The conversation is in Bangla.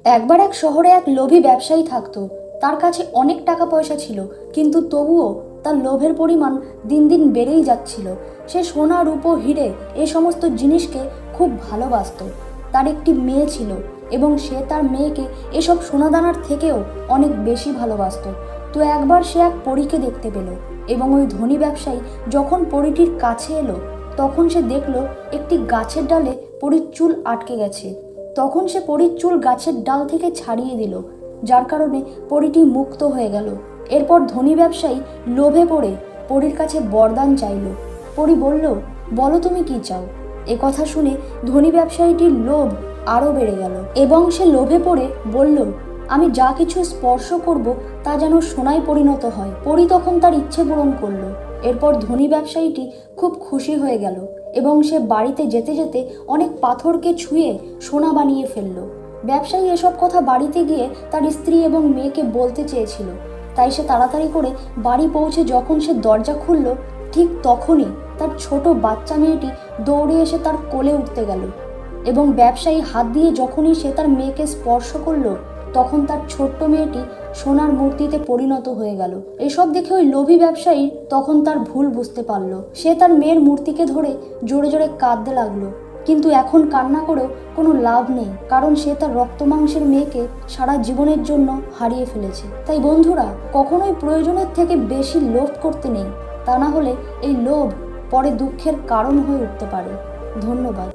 একবার এক শহরে এক লোভী ব্যবসায়ী থাকতো। তার কাছে অনেক টাকা পয়সা ছিল, কিন্তু তবুও তার লোভের পরিমাণ দিন দিন বেড়েই যাচ্ছিল। সে সোনা রূপো হিরে এই সমস্ত জিনিসকে খুব ভালোবাসতো। তার একটি মেয়ে ছিল এবং সে তার মেয়েকে এসব সোনাদানার থেকেও অনেক বেশি ভালোবাসতো। তো একবার সে এক পরীকে দেখতে পেল এবং ওই ধনী ব্যবসায়ী যখন পরীটির কাছে এলো তখন সে দেখলো একটি গাছের ডালে পরীর চুল আটকে গেছে। তখন সে পরীর চুল গাছের ডাল থেকে ছাড়িয়ে দিল, যার কারণে পরীটি মুক্ত হয়ে গেল। এরপর ধনী ব্যবসায়ী লোভে পড়ে পরীর কাছে বরদান চাইল। পরী বলল, বলো তুমি কি চাও। এ কথা শুনে ধনী ব্যবসায়ীটির লোভ আরও বেড়ে গেল এবং সে লোভে পড়ে বলল, আমি যা কিছু স্পর্শ করব তা যেন সোনায় পরিণত হয়। পরী তখন তার ইচ্ছে পূরণ করলো। এরপর ধনী ব্যবসায়ীটি খুব খুশি হয়ে গেল এবং সে বাড়িতে যেতে যেতে অনেক পাথরকে ছুঁয়ে সোনা বানিয়ে ফেলল। ব্যবসায়ী এসব কথা বাড়িতে গিয়ে তার স্ত্রী এবং মেয়েকে বলতে চেয়েছিল, তাই সে তাড়াতাড়ি করে বাড়ি পৌঁছে যখন সে দরজা খুলল, ঠিক তখনই তার ছোট বাচ্চা মেয়েটি দৌড়ে এসে তার কোলে উঠতে গেল এবং ব্যবসায়ী হাত দিয়ে যখনই সে তার মেয়েকে স্পর্শ করলো তখন তার ছোট্ট মেয়েটি সোনার মূর্তিতে পরিণত হয়ে গেল। এসব দেখে ওই লোভী ব্যবসায়ী তখন তার ভুল বুঝতে পারল। সে তার মেয়ের মূর্তিকে ধরে জোরে জোরে কাঁদতে লাগলো, কিন্তু এখন কান্না করেও কোনো লাভ নেই, কারণ সে তার রক্ত মাংসের মেয়েকে সারা জীবনের জন্য হারিয়ে ফেলেছে। তাই বন্ধুরা, কখনোই প্রয়োজনের থেকে বেশি লোভ করতে নেই, তা না হলে এই লোভ পরে দুঃখের কারণ হয়ে উঠতে পারে। ধন্যবাদ।